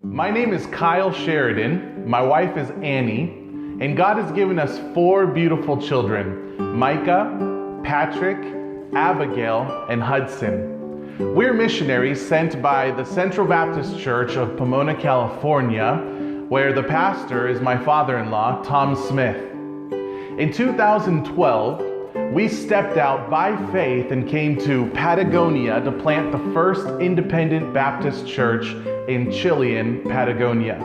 My name is Kyle Sheridan, my wife is Annie, and God has given us 4 beautiful children, Micah, Patrick, Abigail, and Hudson. We're missionaries sent by the Central Baptist Church of Pomona, California, where the pastor is my father-in-law, Tom Smith. In 2012, we stepped out by faith and came to Patagonia to plant the first independent Baptist church in Chilian, Patagonia.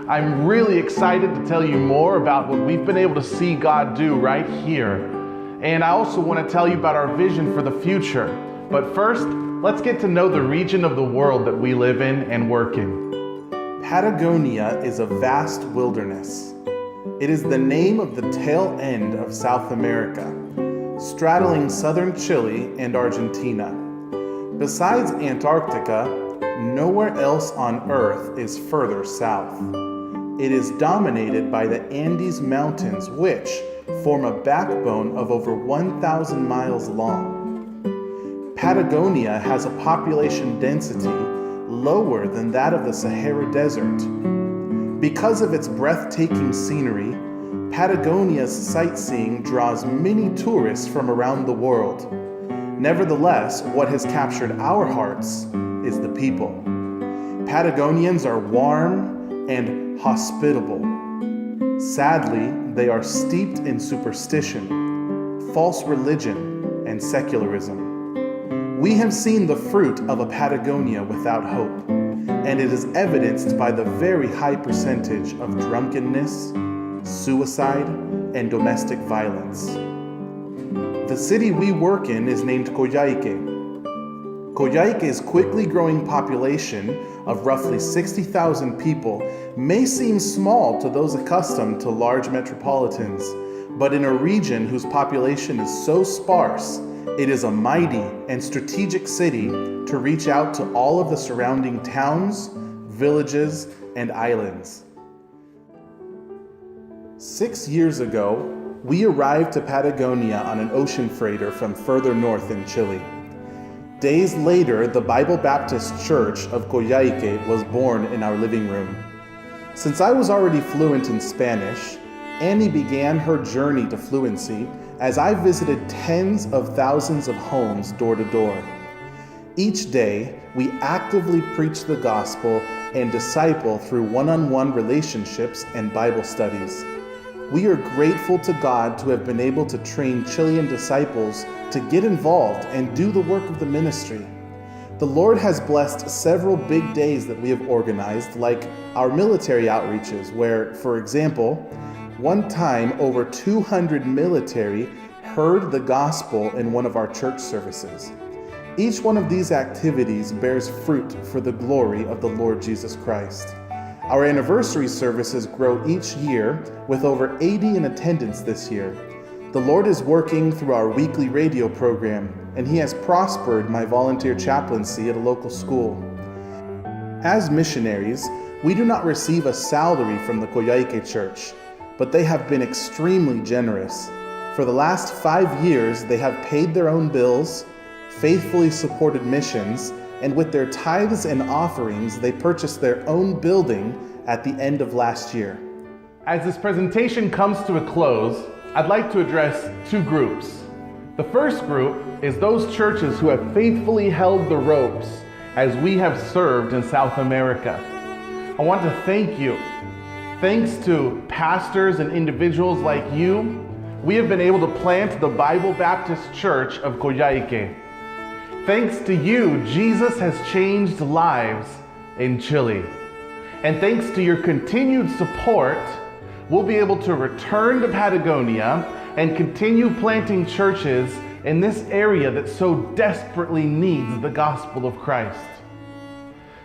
I'm really excited to tell you more about what we've been able to see God do right here. And I also want to tell you about our vision for the future. But first, let's get to know the region of the world that we live in and work in. Patagonia is a vast wilderness. It is the name of the tail end of South America, straddling southern Chile and Argentina. Besides Antarctica, nowhere else on Earth is further south. It is dominated by the Andes Mountains, which form a backbone of over 1,000 miles long. Patagonia has a population density lower than that of the Sahara Desert. Because of its breathtaking scenery, Patagonia's sightseeing draws many tourists from around the world. Nevertheless, what has captured our hearts is the people. Patagonians are warm and hospitable. Sadly, they are steeped in superstition, false religion, and secularism. We have seen the fruit of a Patagonia without hope, and it is evidenced by the very high percentage of drunkenness, suicide, and domestic violence. The city we work in is named Coyhaique. Coyhaique's quickly growing population of roughly 60,000 people may seem small to those accustomed to large metropolitans, but in a region whose population is so sparse, it is a mighty and strategic city to reach out to all of the surrounding towns, villages, and islands. 6 years ago, we arrived to Patagonia on an ocean freighter from further north in Chile. Days later, the Bible Baptist Church of Coyhaique was born in our living room. Since I was already fluent in Spanish, Annie began her journey to fluency as I visited tens of thousands of homes door to door. Each day, we actively preach the gospel and disciple through one-on-one relationships and Bible studies. We are grateful to God to have been able to train Chilean disciples to get involved and do the work of the ministry. The Lord has blessed several big days that we have organized, like our military outreaches, where, for example, one time over 200 military heard the gospel in one of our church services. Each one of these activities bears fruit for the glory of the Lord Jesus Christ. Our anniversary services grow each year, with over 80 in attendance this year. The Lord is working through our weekly radio program, and He has prospered my volunteer chaplaincy at a local school. As missionaries, we do not receive a salary from the Coyhaique Church, but they have been extremely generous. For the last 5 years, they have paid their own bills, faithfully supported missions, and with their tithes and offerings, they purchased their own building at the end of last year. As this presentation comes to a close, I'd like to address 2 groups. The first group is those churches who have faithfully held the ropes as we have served in South America. I want to thank you. Thanks to pastors and individuals like you, we have been able to plant the Bible Baptist Church of Coyhaique. Thanks to you, Jesus has changed lives in Chile. And thanks to your continued support, we'll be able to return to Patagonia and continue planting churches in this area that so desperately needs the gospel of Christ.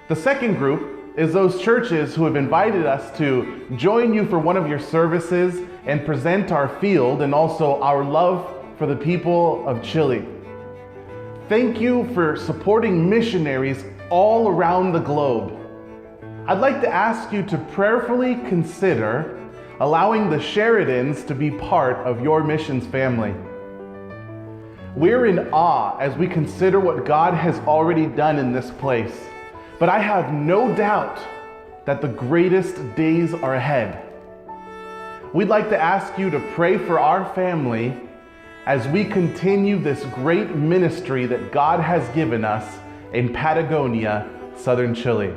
The second group is those churches who have invited us to join you for one of your services and present our field and also our love for the people of Chile. Thank you for supporting missionaries all around the globe. I'd like to ask you to prayerfully consider allowing the Sheridans to be part of your missions family. We're in awe as we consider what God has already done in this place, but I have no doubt that the greatest days are ahead. We'd like to ask you to pray for our family as we continue this great ministry that God has given us in Patagonia, southern Chile.